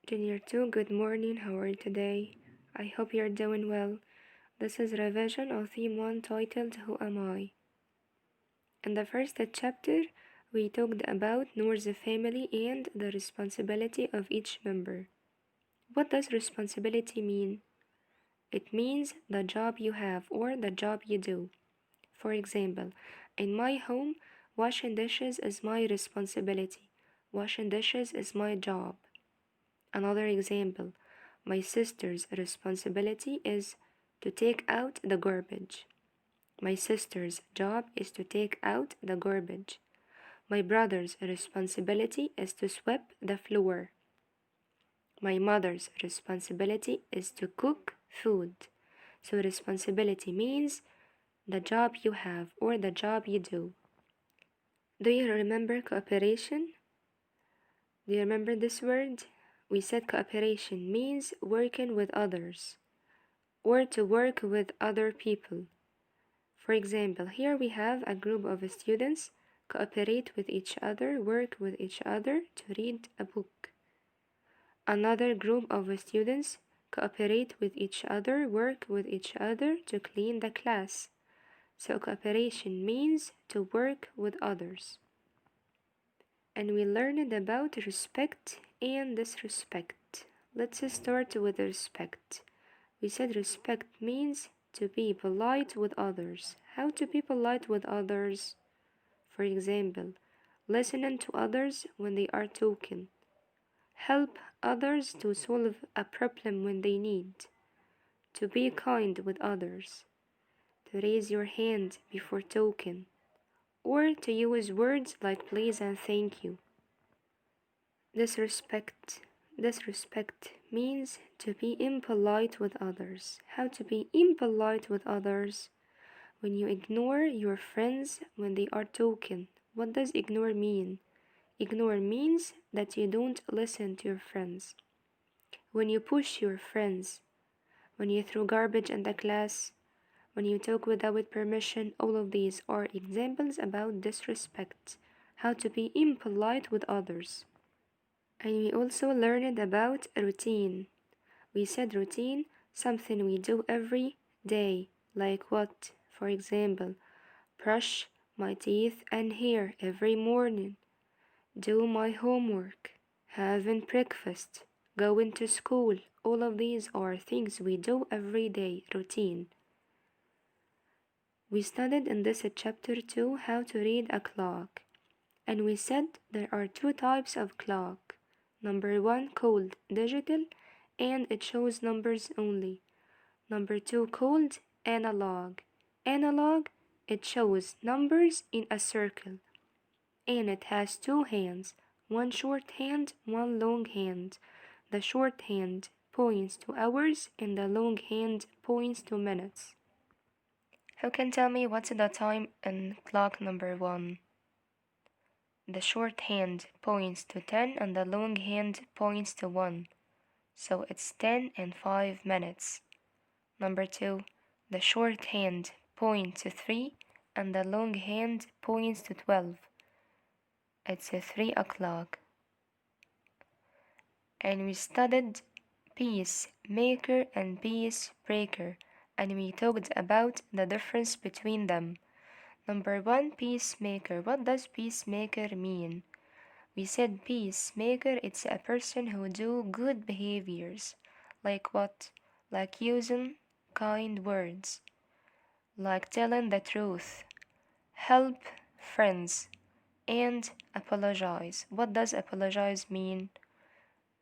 Jr2, good morning. How are you today? I hope you're doing well. This is revision of theme 1 titled Who Am I? In the first chapter, we talked about Noor's family and the responsibility of each member. What does responsibility mean? It means the job you have or the job you do. For example, in my home, washing dishes is my responsibility. Washing dishes is my job. Another example, my sister's responsibility is to take out the garbage. My sister's job is to take out the garbage. My brother's responsibility is to sweep the floor. My mother's responsibility is to cook food. So responsibility means the job you have or the job you do. Do you remember cooperation? Do you remember this word? We said cooperation means working with others or to work with other people. For example, here we have a group of students cooperate with each other, work with each other to read a book. Another group of students cooperate with each other, work with each other to clean the class. So cooperation means to work with others. And we learned about respect and disrespect. Let's start with respect. We said respect means to be polite with others. How to be polite with others? For example, listening to others when they are talking. Help others to solve a problem when they need. To be kind with others. To raise your hand before talking. Or to use words like please and thank you. Disrespect means to be impolite with others. How to be impolite with others? When you ignore your friends when they are talking. What does ignore mean? Ignore means that you don't listen to your friends. When you push your friends, when you throw garbage in the class, when you talk without permission, all of these are examples about disrespect, how to be impolite with others. And we also learned about routine. We said routine, something we do every day, like what? For example, brush my teeth and hair every morning, do my homework, having breakfast, going to school. All of these are things we do every day, routine. We studied in this chapter 2 how to read a clock, and we said there are two types of clock. Number 1 called digital, and it shows numbers only. Number 2 called analog. Analog, it shows numbers in a circle, and it has two hands, one short hand, one long hand. The short hand points to hours, and the long hand points to minutes. Who can tell me what's the time in clock number 1? The short hand points to 10 and the long hand points to 1. So it's 10 and 5 minutes. Number 2, the short hand points to 3 and the long hand points to 12. It's 3 o'clock. And we studied peacemaker and peace breaker, and we talked about the difference between them. Number 1, peacemaker. What does peacemaker mean? We said peacemaker, it's a person who do good behaviors. Like what? Like using kind words. Like telling the truth. Help friends. And apologize. What does apologize mean?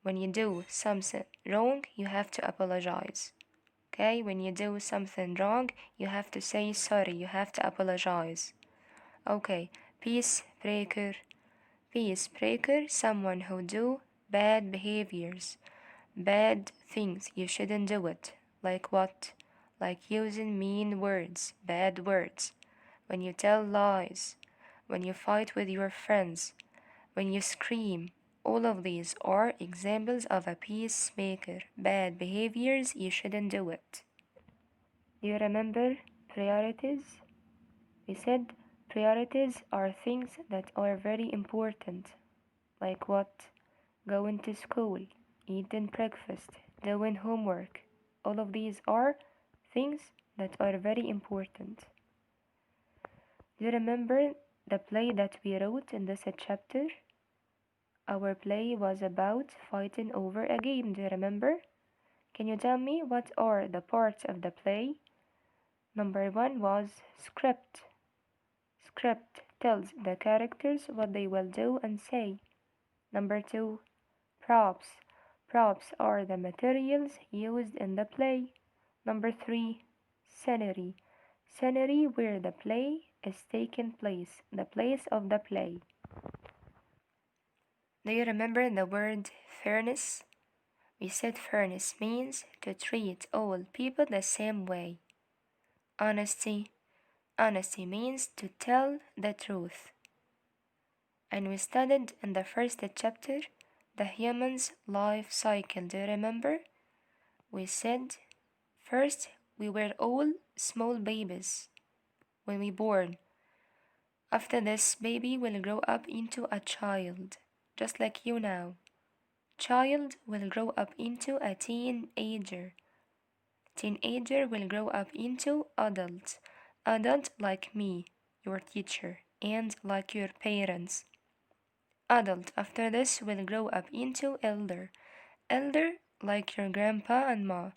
When you do something wrong, you have to apologize. Okay? When you do something wrong, you have to say sorry. You have to apologize. Okay, peace breaker. Peace breaker, someone who do bad behaviors, bad things. You shouldn't do it. Like what? Like using mean words, bad words. When you tell lies, when you fight with your friends, when you scream. All of these are examples of a peacemaker. Bad behaviors, you shouldn't do it. Do you remember priorities? We said priorities are things that are very important. Like what? Going to school, eating breakfast, doing homework. All of these are things that are very important. Do you remember the play that we wrote in this chapter? Our play was about fighting over a game. Do you remember? Can you tell me what are the parts of the play? Number one was script. Script tells the characters what they will do and say. Number two, props. Props are the materials used in the play. Number three, scenery. Scenery where the play is taking place, the place of the play. Do you remember the word fairness? We said fairness means to treat all people the same way. Honesty. Honesty means to tell the truth. And we studied in the first chapter the human's life cycle. Do you remember? We said first we were all small babies when we born. After this, baby will grow up into a child, just like you now. Child will grow up into a teenager. Teenager will grow up into adult. Adult like me, your teacher, and like your parents. Adult after this will grow up into elder. Elder like your grandpa and ma.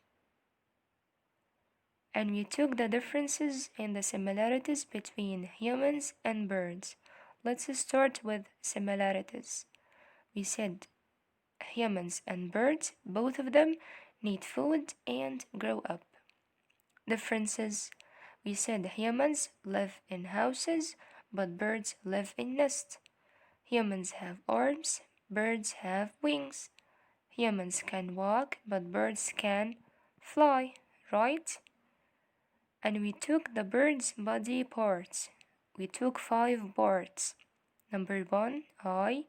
And we took the differences and the similarities between humans and birds. Let's start with similarities. We said humans and birds, both of them need food and grow up. Differences. We said humans live in houses, but birds live in nests. Humans have arms, birds have wings. Humans can walk, but birds can fly, right? And we took the bird's body parts. We took 5 parts. Number 1, eye.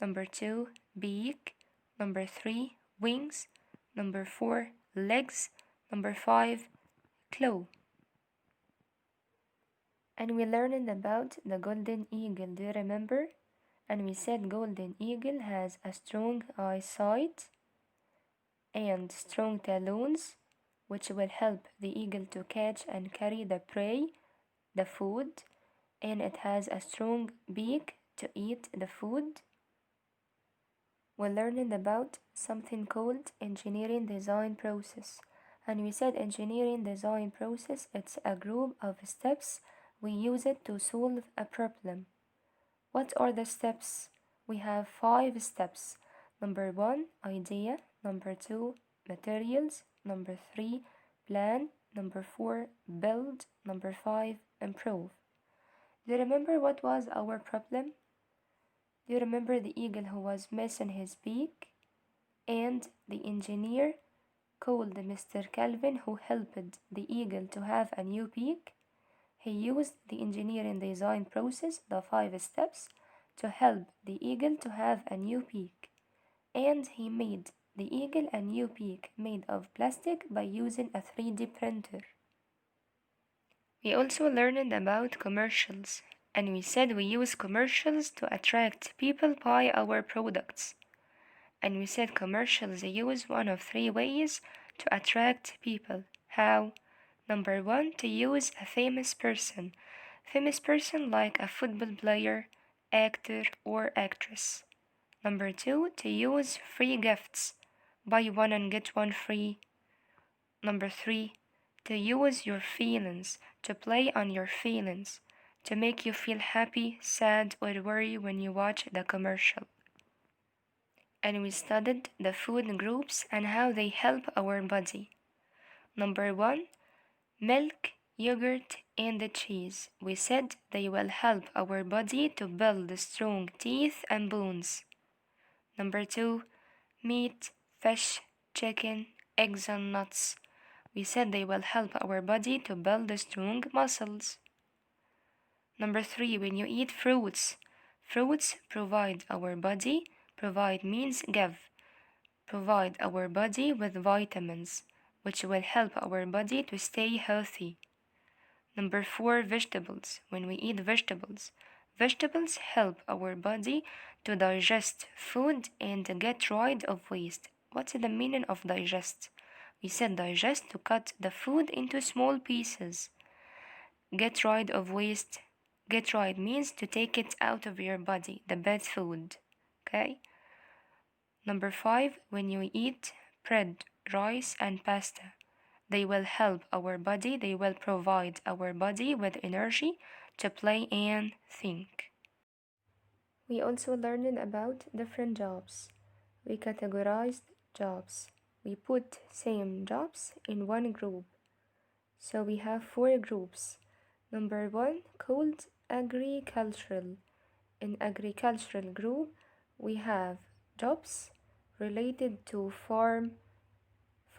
Number 2, beak. Number 3, wings. Number 4, legs. Number 5, claw. And we learned about the golden eagle, do you remember? And we said golden eagle has a strong eyesight and strong talons, which will help the eagle to catch and carry the prey, the food, and it has a strong beak to eat the food. We learned about something called engineering design process. And we said engineering design process, it's a group of steps we use it to solve a problem. What are the steps? We have 5 steps. Number 1, idea. Number 2, materials. Number 3, plan. Number 4, build. Number 5, improve. Do you remember what was our problem? Do you remember the eagle who was missing his beak? And the engineer called Mr. Calvin who helped the eagle to have a new beak? He used the engineering design process, the 5 steps, to help the eagle to have a new beak. And he made the eagle a new beak made of plastic by using a 3D printer. We also learned about commercials, and we said we use commercials to attract people buy our products. And we said commercials use one of 3 ways to attract people. How? Number 1, to use a famous person. Famous person like a football player, actor, or actress. Number 2, to use free gifts. Buy one and get one free. Number 3, to use your feelings, to play on your feelings, to make you feel happy, sad, or worry when you watch the commercial. And we studied the food groups and how they help our body. Number 1, milk, yogurt, and the cheese. We said they will help our body to build strong teeth and bones. Number 2, meat, fish, chicken, eggs, and nuts. We said they will help our body to build strong muscles. Number 3, when you eat fruits, fruits provide our body, provide means give, provide our body with vitamins, which will help our body to stay healthy. Number 4, vegetables. When we eat vegetables, vegetables help our body to digest food and get rid of waste. What's the meaning of digest? We said digest to cut the food into small pieces. Get rid of waste. Get rid means to take it out of your body, the bad food. Okay? Number 5, when you eat bread, rice, and pasta, they will help our body, they will provide our body with energy to play and think. We also learned about different jobs. We categorized jobs. We put same jobs in one group. So we have 4 groups. Number 1 called agricultural. In agricultural group, we have jobs related to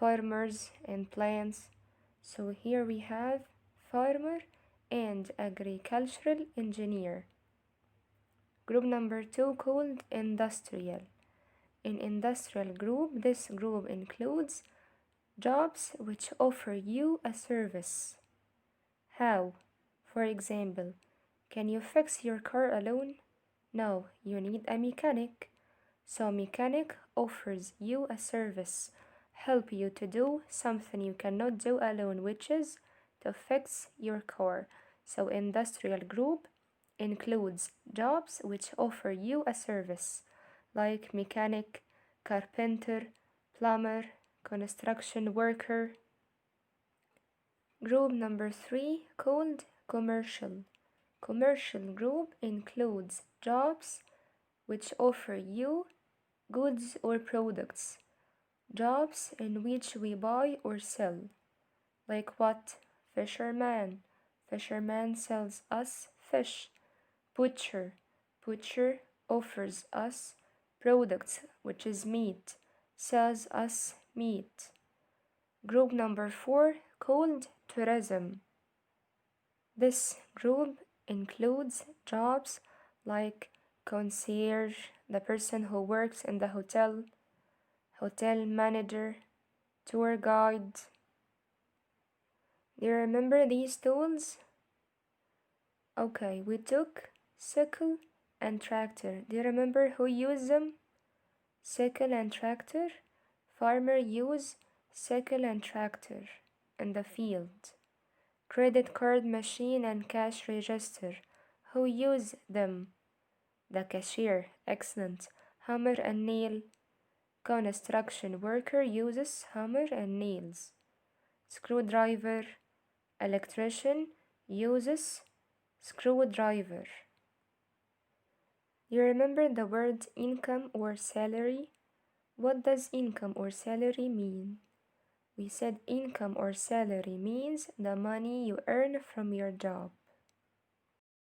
farmers and plants. So here we have farmer and agricultural engineer. Group number 2 called industrial. In industrial group, this group includes jobs which offer you a service. How? For example, can you fix your car alone? No, you need a mechanic. So mechanic offers you a service, help you to do something you cannot do alone, which is to fix your car. So industrial group includes jobs which offer you a service, like mechanic, carpenter, plumber, construction worker. Group number 3 called commercial. Commercial group includes jobs which offer you goods or products, jobs in which we buy or sell. Like what? Fisherman. Fisherman sells us fish. Butcher. Butcher offers us products, which is meat, sells us meat. Group number 4 called tourism. This group includes jobs like concierge, the person who works in the hotel, hotel manager, tour guide. Do you remember these tools? Okay, we took sickle and tractor. Do you remember who used them? Sickle and tractor. Farmer use sickle and tractor in the field. Credit card machine and cash register. Who use them? The cashier. Excellent. Hammer and nail. Construction worker uses hammer and nails. Screwdriver. Electrician uses screwdriver. You remember the word income or salary? What does income or salary mean? We said income or salary means the money you earn from your job.